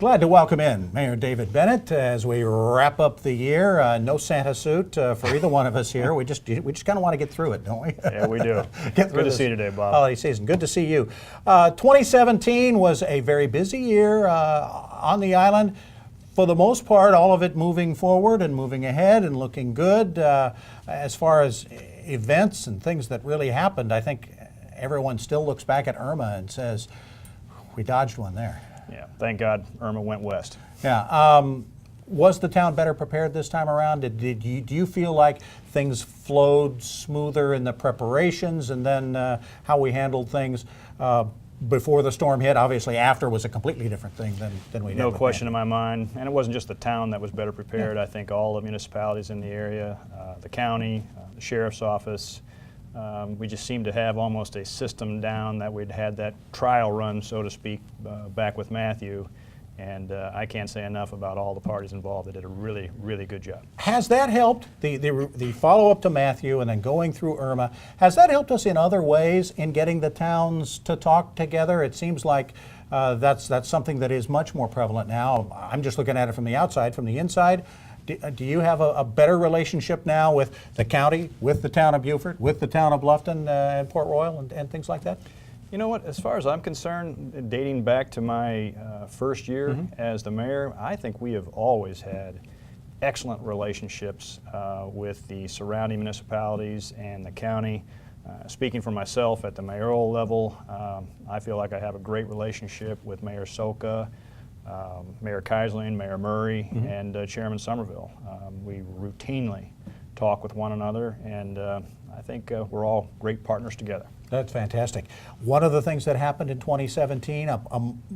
Glad to welcome in Mayor David Bennett as we wrap up the year. No Santa suit for either one of us here. We just kind of want to get through it, don't we? Yeah, we do. Good to see you today, Bob. Holiday season. Good to see you. 2017 was a very busy year on the island. For the most part, all of it moving forward and moving ahead and looking good. As far as events and things that really happened, I think everyone still looks back at Irma and says, we dodged one there. Yeah, thank God Irma went west. Yeah. Was the town better prepared this time around? Do you feel like things flowed smoother in the preparations and then how we handled things before the storm hit? Obviously, after was a completely different thing than we did. No question in my mind. And it wasn't just the town that was better prepared. Yeah. I think all the municipalities in the area, the county, the sheriff's office, we just seemed to have almost a system down that we'd had that trial run, so to speak, back with Matthew. And I can't say enough about all the parties involved. They did a really, really good job. Has that helped, the follow-up to Matthew and then going through Irma, has that helped us in other ways in getting the towns to talk together? It seems like that's something that is much more prevalent now. I'm just looking at it from the outside. From the inside, do you have a better relationship now with the county, with the town of Beaufort, with the town of Bluffton and Port Royal and things like that? You know what, as far as I'm concerned, dating back to my first year as the mayor, I think we have always had excellent relationships with the surrounding municipalities and the county. Speaking for myself at the mayoral level, I feel like I have a great relationship with Mayor Soka, Mayor Keisling, Mayor Murray, and Chairman Somerville. We routinely talk with one another, and I think we're all great partners together. That's fantastic. One of the things that happened in 2017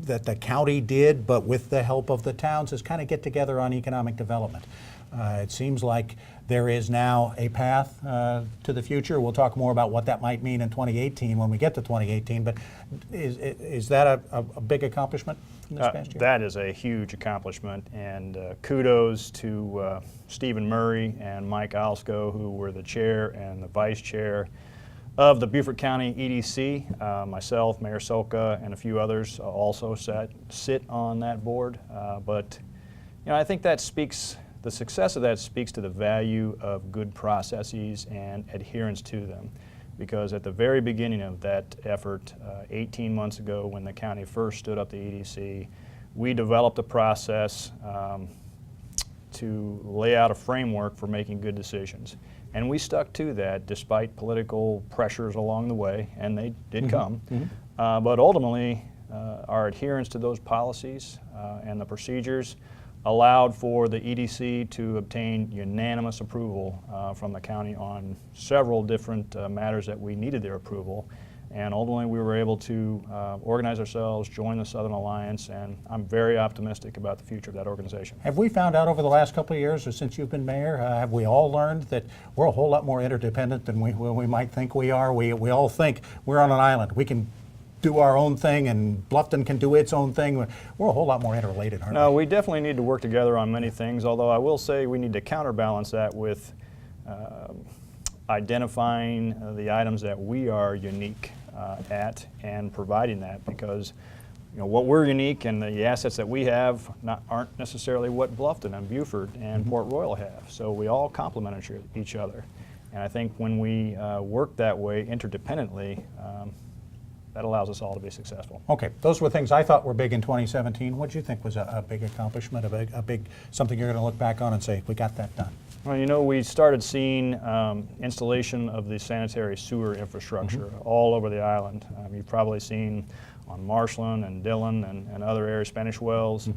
that the county did, but with the help of the towns, is kind of get together on economic development. It seems like there is now a path to the future. We'll talk more about what that might mean in 2018 when we get to 2018, but is that a big accomplishment from this past year? That is a huge accomplishment, and kudos to Stephen Murray and Mike Alsco, who were the chair and the vice chair of the Beaufort County EDC. Myself, Mayor Soka, and a few others also sit on that board. But you know, I think that the success of that speaks to the value of good processes and adherence to them. Because at the very beginning of that effort, 18 months ago when the county first stood up the EDC, we developed a process to lay out a framework for making good decisions. And we stuck to that despite political pressures along the way, and they did come. But ultimately, our adherence to those policies and the procedures allowed for the EDC to obtain unanimous approval from the county on several different matters that we needed their approval. And ultimately we were able to organize ourselves, join the Southern Alliance, and I'm very optimistic about the future of that organization. Have we found out over the last couple of years, or since you've been mayor, have we all learned that we're a whole lot more interdependent than we might think we are? We all think we're on an island. We can do our own thing, and Bluffton can do its own thing. We're a whole lot more interrelated, aren't we? No, we definitely need to work together on many things, although I will say we need to counterbalance that with identifying the items that we are unique at and providing that, because you know what we're unique and the assets that we have aren't necessarily what Bluffton and Beaufort and Port Royal have. So we all complement each other, and I think when we work that way interdependently, that allows us all to be successful. Okay, those were things I thought were big in 2017. What do you think was a big accomplishment, a big something you're going to look back on and say, we got that done? Well, you know, we started seeing installation of the sanitary sewer infrastructure all over the island. You've probably seen on Marshland and Dillon and other areas, Spanish Wells,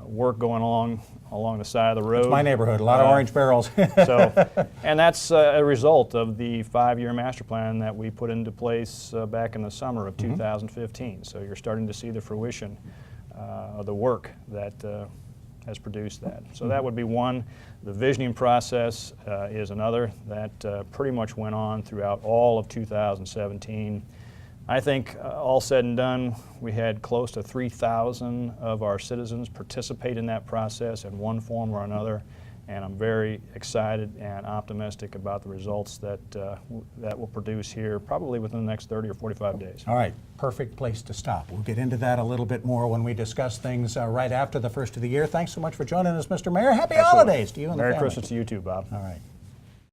work going along the side of the road. It's my neighborhood, a lot of orange barrels. And that's a result of the 5-year master plan that we put into place back in the summer of 2015. So you're starting to see the fruition of the work that has produced that. So that would be one. The visioning process is another that pretty much went on throughout all of 2017. I think all said and done, we had close to 3,000 of our citizens participate in that process in one form or another, and I'm very excited and optimistic about the results that that will produce here probably within the next 30 or 45 days. All right, perfect place to stop. We'll get into that a little bit more when we discuss things right after the first of the year. Thanks so much for joining us, Mr. Mayor. Happy Absolutely. holidays to you and the Merry family. Christmas to you too, Bob. All right.